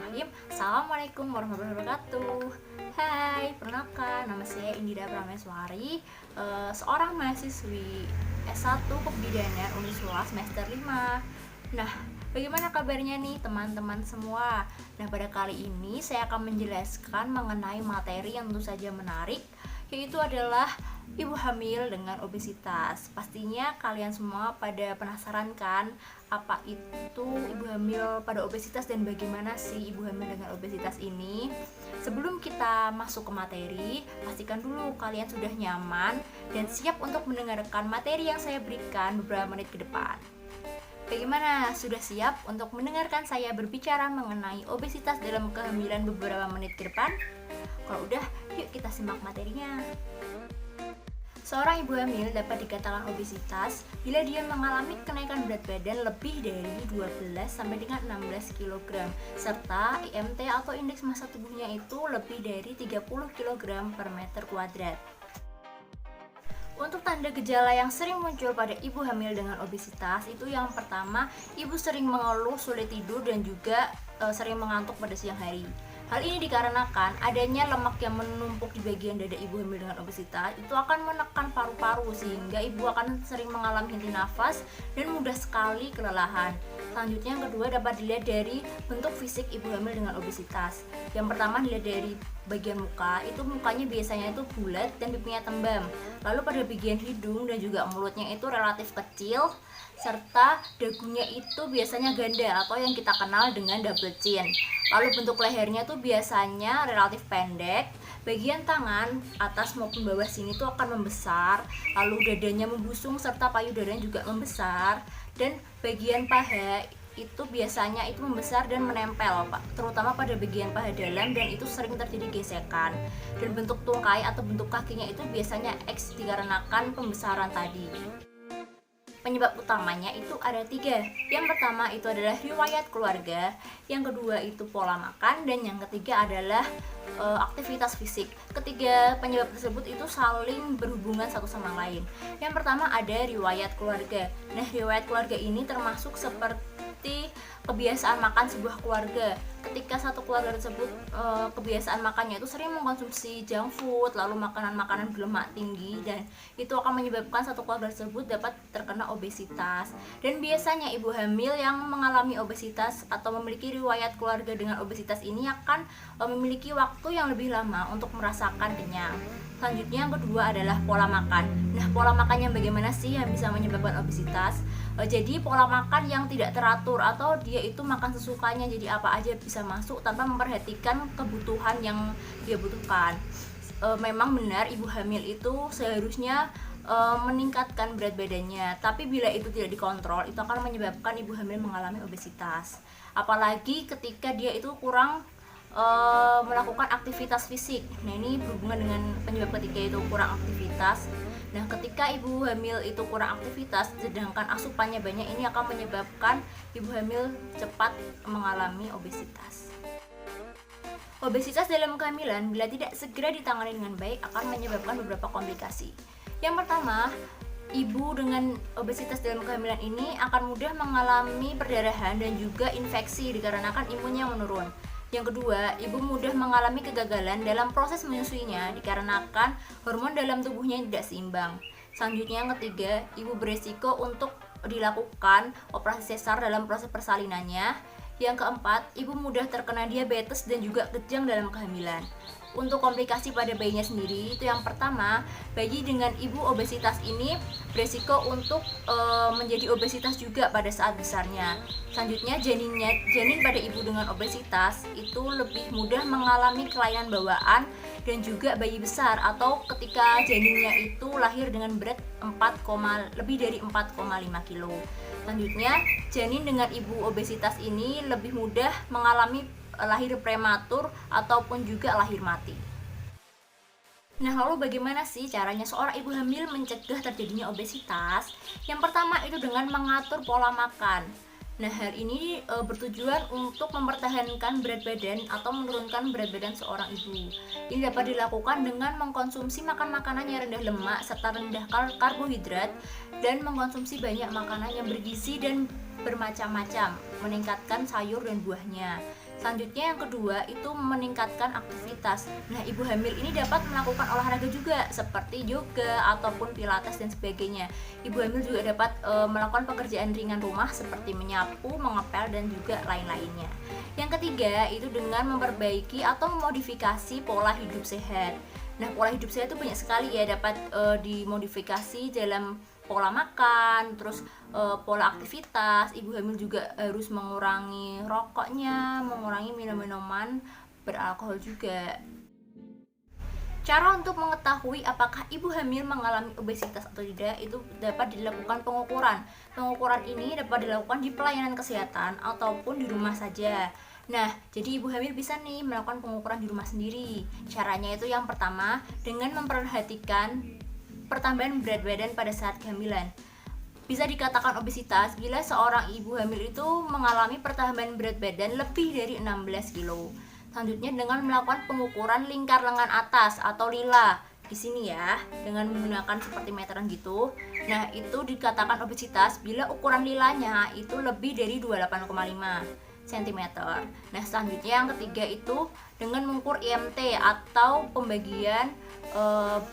Bismillahirrahmanirrahim. Assalamualaikum warahmatullahi wabarakatuh. Hai, perkenalkan, nama saya Indira Prameswari, seorang mahasiswi S1 Kebidanan Uniswa semester 5. Nah, bagaimana kabarnya nih teman-teman semua? Nah, pada kali ini saya akan menjelaskan mengenai materi yang tentu saja menarik, yaitu adalah ibu hamil dengan obesitas. Pastinya kalian semua pada penasaran kan, apa itu ibu hamil pada obesitas dan bagaimana sih ibu hamil dengan obesitas ini? Sebelum kita masuk ke materi, pastikan dulu kalian sudah nyaman dan siap untuk mendengarkan materi yang saya berikan beberapa menit ke depan. Bagaimana? Sudah siap untuk mendengarkan saya berbicara mengenai obesitas dalam kehamilan beberapa menit ke depan? Kalau udah, yuk kita simak materinya. Seorang ibu hamil dapat dikatakan obesitas bila dia mengalami kenaikan berat badan lebih dari 12 sampai dengan 16 kg serta IMT atau indeks massa tubuhnya itu lebih dari 30 kg per meter kuadrat. Untuk tanda gejala yang sering muncul pada ibu hamil dengan obesitas itu yang pertama, ibu sering mengeluh, sulit tidur dan juga sering mengantuk pada siang hari. Hal ini dikarenakan adanya lemak yang menumpuk di bagian dada ibu hamil dengan obesitas itu akan menekan paru-paru sehingga ibu akan sering mengalami henti nafas dan mudah sekali kelelahan. Selanjutnya yang kedua dapat dilihat dari bentuk fisik ibu hamil dengan obesitas. Yang pertama dilihat dari bagian muka, itu mukanya biasanya itu bulat dan pipinya tembam. Lalu pada bagian hidung dan juga mulutnya itu relatif kecil serta dagunya itu biasanya ganda atau yang kita kenal dengan double chin. Lalu bentuk lehernya tuh biasanya relatif pendek, bagian tangan atas maupun bawah sini tuh akan membesar, lalu dadanya membusung serta payudara juga membesar, dan bagian paha itu biasanya itu membesar dan menempel, Pak, terutama pada bagian paha dalam dan itu sering terjadi gesekan. Dan bentuk tungkai atau bentuk kakinya itu biasanya X dikarenakan pembesaran tadi. Penyebab utamanya itu ada 3. Yang pertama itu adalah riwayat keluarga, yang kedua itu pola makan, dan yang ketiga adalah aktivitas fisik. Ketiga penyebab tersebut itu saling berhubungan satu sama lain. Yang pertama ada riwayat keluarga. Nah, riwayat keluarga ini termasuk seperti kebiasaan makan sebuah keluarga. Ketika satu keluarga tersebut kebiasaan makannya itu sering mengkonsumsi junk food, lalu makanan-makanan berlemak tinggi, dan itu akan menyebabkan satu keluarga tersebut dapat terkena obesitas. Dan biasanya ibu hamil yang mengalami obesitas atau memiliki riwayat keluarga dengan obesitas ini akan memiliki waktu yang lebih lama untuk merasakan kenyang. Selanjutnya yang kedua adalah pola makan. Nah, pola makannya bagaimana sih yang bisa menyebabkan obesitas? Jadi pola makan yang tidak teratur atau dia itu makan sesukanya, jadi apa aja bisa masuk tanpa memperhatikan kebutuhan yang dia butuhkan. Memang benar ibu hamil itu seharusnya meningkatkan berat badannya, tapi bila itu tidak dikontrol itu akan menyebabkan ibu hamil mengalami obesitas. Apalagi ketika dia itu kurang melakukan aktivitas fisik. Nah, ini berhubungan dengan penyebab ketiga itu kurang aktivitas. Nah, ketika ibu hamil itu kurang aktivitas sedangkan asupannya banyak, ini akan menyebabkan ibu hamil cepat mengalami obesitas. Obesitas dalam kehamilan bila tidak segera ditangani dengan baik akan menyebabkan beberapa komplikasi. Yang pertama, ibu dengan obesitas dalam kehamilan ini akan mudah mengalami perdarahan dan juga infeksi dikarenakan imunnya menurun. Yang kedua, ibu mudah mengalami kegagalan dalam proses menyusuinya dikarenakan hormon dalam tubuhnya tidak seimbang. Selanjutnya yang ketiga, ibu beresiko untuk dilakukan operasi sesar dalam proses persalinannya. Yang keempat, ibu mudah terkena diabetes dan juga kejang dalam kehamilan. Untuk komplikasi pada bayinya sendiri itu yang pertama, bayi dengan ibu obesitas ini beresiko untuk menjadi obesitas juga pada saat besarnya. Selanjutnya janin pada ibu dengan obesitas itu lebih mudah mengalami kelainan bawaan dan juga bayi besar atau ketika janinnya itu lahir dengan berat lebih dari 4,5 kg. Selanjutnya, janin dengan ibu obesitas ini lebih mudah mengalami lahir prematur ataupun juga lahir mati. Nah, lalu bagaimana sih caranya seorang ibu hamil mencegah terjadinya obesitas? Yang pertama itu dengan mengatur pola makan. Nah, hal ini bertujuan untuk mempertahankan berat badan atau menurunkan berat badan seorang ibu. Ini dapat dilakukan dengan mengkonsumsi makanan yang rendah lemak serta rendah karbohidrat dan mengkonsumsi banyak makanan yang bergizi dan bermacam-macam, meningkatkan sayur dan buahnya. Selanjutnya yang kedua itu meningkatkan aktivitas. Nah, ibu hamil ini dapat melakukan olahraga juga seperti yoga ataupun pilates dan sebagainya. Ibu hamil juga dapat melakukan pekerjaan ringan rumah seperti menyapu, mengepel dan juga lain-lainnya. Yang ketiga itu dengan memperbaiki atau memodifikasi pola hidup sehat. Nah, pola hidup sehat itu banyak sekali ya, dapat dimodifikasi dalam pola makan, terus pola aktivitas. Ibu hamil juga harus mengurangi rokoknya, mengurangi minum-minuman beralkohol juga. Cara untuk mengetahui apakah ibu hamil mengalami obesitas atau tidak itu dapat dilakukan pengukuran. Pengukuran ini dapat dilakukan di pelayanan kesehatan ataupun di rumah saja. Nah, jadi ibu hamil bisa nih melakukan pengukuran di rumah sendiri. Caranya itu yang pertama dengan memperhatikan pertambahan berat badan pada saat kehamilan. Bisa dikatakan obesitas bila seorang ibu hamil itu mengalami pertambahan berat badan lebih dari 16 kg. Selanjutnya dengan melakukan pengukuran lingkar lengan atas atau lila. Di sini ya, dengan menggunakan seperti meteran gitu. Nah, itu dikatakan obesitas bila ukuran lilanya itu lebih dari 28,5 cm. Nah, selanjutnya yang ketiga itu dengan mengukur IMT atau pembagian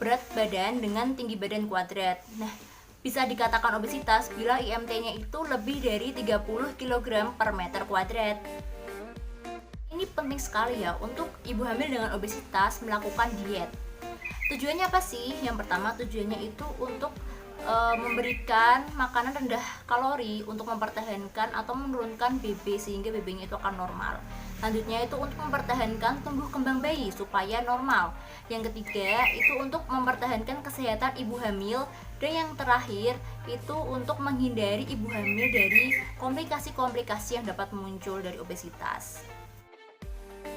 berat badan dengan tinggi badan kuadrat. Nah, bisa dikatakan obesitas bila IMT-nya itu lebih dari 30 kg per meter kuadrat. Ini penting sekali ya untuk ibu hamil dengan obesitas melakukan diet. Tujuannya apa sih? Yang pertama tujuannya itu untuk memberikan makanan rendah kalori untuk mempertahankan atau menurunkan BB sehingga BB-nya itu akan normal. Selanjutnya itu untuk mempertahankan tumbuh kembang bayi supaya normal. Yang ketiga itu untuk mempertahankan kesehatan ibu hamil. Dan yang terakhir itu untuk menghindari ibu hamil dari komplikasi-komplikasi yang dapat muncul dari obesitas.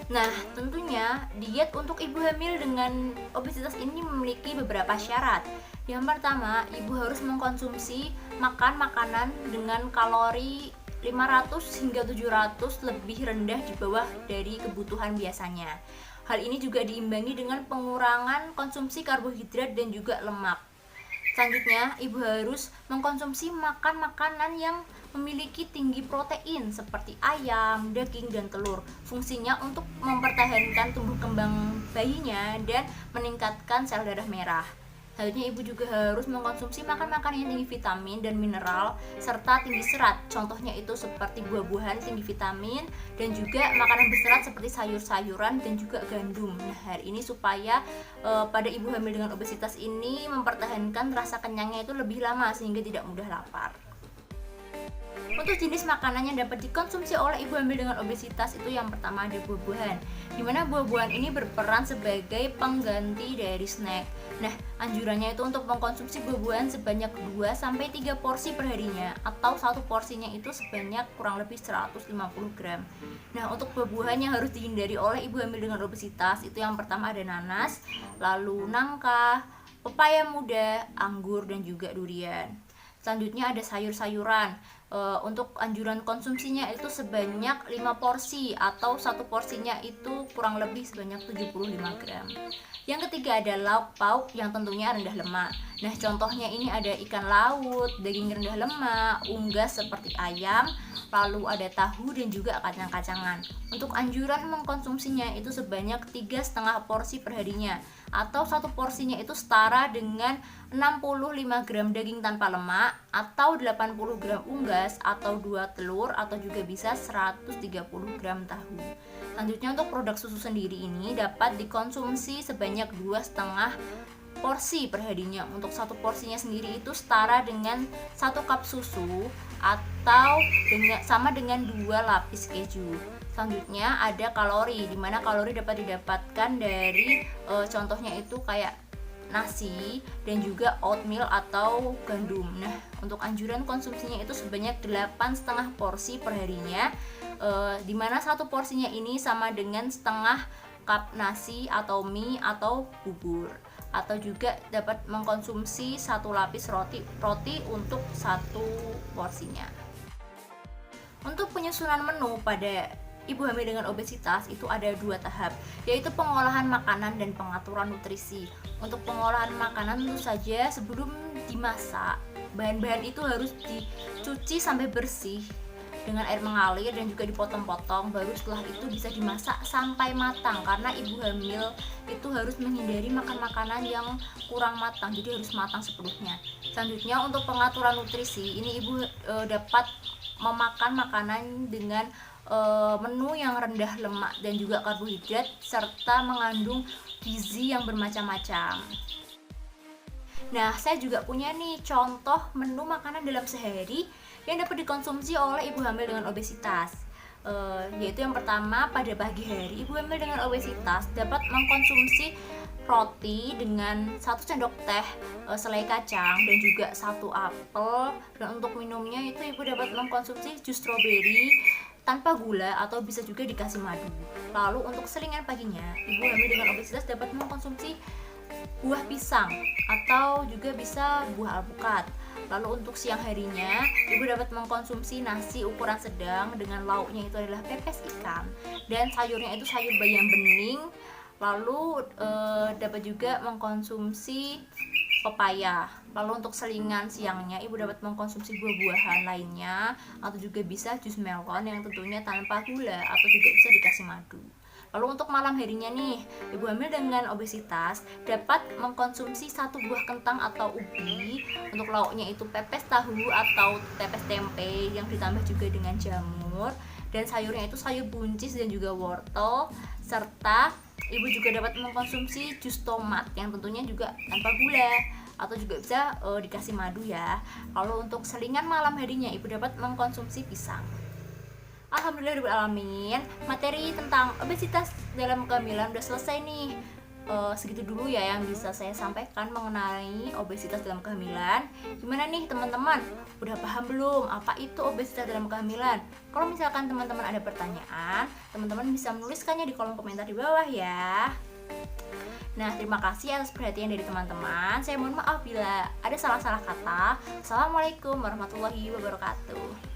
Nah, tentunya diet untuk ibu hamil dengan obesitas ini memiliki beberapa syarat. Yang pertama, ibu harus mengkonsumsi makanan dengan kalori 500 hingga 700 lebih rendah di bawah dari kebutuhan biasanya. Hal ini juga diimbangi dengan pengurangan konsumsi karbohidrat dan juga lemak. Selanjutnya, ibu harus mengkonsumsi makanan yang memiliki tinggi protein seperti ayam, daging, dan telur. Fungsinya untuk mempertahankan tumbuh kembang bayinya dan meningkatkan sel darah merah. Selanjutnya, ibu juga harus mengkonsumsi makan-makanan yang tinggi vitamin dan mineral serta tinggi serat. Contohnya itu seperti buah-buahan tinggi vitamin dan juga makanan berserat seperti sayur-sayuran dan juga gandum. Nah, hal ini supaya pada ibu hamil dengan obesitas ini mempertahankan rasa kenyangnya itu lebih lama sehingga tidak mudah lapar. Untuk jenis makanan yang dapat dikonsumsi oleh ibu hamil dengan obesitas itu yang pertama ada buah-buahan, dimana buah-buahan ini berperan sebagai pengganti dari snack. Nah, anjurannya itu untuk mengkonsumsi buah-buahan sebanyak 2-3 porsi perharinya, atau satu porsinya itu sebanyak kurang lebih 150 gram. Nah, untuk buah-buahan yang harus dihindari oleh ibu hamil dengan obesitas itu yang pertama ada nanas, lalu nangka, pepaya muda, anggur, dan juga durian. Selanjutnya ada sayur-sayuran. Untuk anjuran konsumsinya itu sebanyak 5 porsi atau satu porsinya itu kurang lebih sebanyak 75 gram. Yang ketiga ada lauk pauk yang tentunya rendah lemak. Nah, contohnya ini ada ikan laut, daging rendah lemak, unggas seperti ayam, lalu ada tahu dan juga kacang-kacangan. Untuk anjuran mengkonsumsinya itu sebanyak 3,5 porsi perharinya, atau satu porsinya itu setara dengan 65 gram daging tanpa lemak, atau 80 gram unggas, atau 2 telur, atau juga bisa 130 gram tahu. Selanjutnya untuk produk susu sendiri ini dapat dikonsumsi sebanyak 2,5 porsi perharinya. Untuk satu porsinya sendiri itu setara dengan 1 cup susu atau sama dengan 2 lapis keju. Selanjutnya ada kalori, dimana kalori dapat didapatkan dari contohnya itu kayak nasi dan juga oatmeal atau gandum. Nah, untuk anjuran konsumsinya itu sebanyak 8,5 porsi perharinya, dimana satu porsinya ini sama dengan setengah cup nasi atau mie atau bubur. Atau juga dapat mengkonsumsi 1 lapis roti untuk satu porsinya. Untuk penyusunan menu pada ibu hamil dengan obesitas itu ada 2 tahap, yaitu pengolahan makanan dan pengaturan nutrisi. Untuk pengolahan makanan tentu saja sebelum dimasak, bahan-bahan itu harus dicuci sampai bersih dengan air mengalir dan juga dipotong-potong. Baru setelah itu bisa dimasak sampai matang, karena ibu hamil itu harus menghindari makan makanan yang kurang matang, jadi harus matang sepenuhnya. Selanjutnya untuk pengaturan nutrisi, ini ibu dapat memakan makanan dengan menu yang rendah lemak dan juga karbohidrat serta mengandung gizi yang bermacam-macam. Nah, saya juga punya nih contoh menu makanan dalam sehari yang dapat dikonsumsi oleh ibu hamil dengan obesitas. Yaitu yang pertama, pada pagi hari ibu hamil dengan obesitas dapat mengkonsumsi roti dengan 1 sendok teh selai kacang dan juga 1 apel, dan untuk minumnya itu ibu dapat mengkonsumsi jus stroberi tanpa gula atau bisa juga dikasih madu. Lalu untuk selingan paginya, ibu hamil dengan obesitas dapat mengkonsumsi buah pisang atau juga bisa buah alpukat. Lalu untuk siang harinya, ibu dapat mengkonsumsi nasi ukuran sedang dengan lauknya itu adalah pepes ikan dan sayurnya itu sayur bayam bening. Lalu dapat juga mengkonsumsi pepaya. Lalu untuk selingan siangnya, ibu dapat mengkonsumsi buah-buahan lainnya atau juga bisa jus melon yang tentunya tanpa gula atau juga bisa dikasih madu. Lalu untuk malam harinya nih, ibu hamil dengan obesitas dapat mengkonsumsi 1 buah kentang atau ubi. Untuk lauknya itu pepes tahu atau pepes tempe yang ditambah juga dengan jamur, dan sayurnya itu sayur buncis dan juga wortel, serta ibu juga dapat mengkonsumsi jus tomat yang tentunya juga tanpa gula atau juga bisa dikasih madu ya. Lalu untuk selingan malam harinya, ibu dapat mengkonsumsi pisang. Alhamdulillahirrahmanirrahim, materi tentang obesitas dalam kehamilan udah selesai nih. Segitu dulu ya yang bisa saya sampaikan mengenai obesitas dalam kehamilan. Gimana nih teman-teman? Udah paham belum apa itu obesitas dalam kehamilan? Kalau misalkan teman-teman ada pertanyaan, teman-teman bisa menuliskannya di kolom komentar di bawah ya. Nah, terima kasih atas perhatian dari teman-teman. Saya mohon maaf bila ada salah-salah kata. Assalamualaikum warahmatullahi wabarakatuh.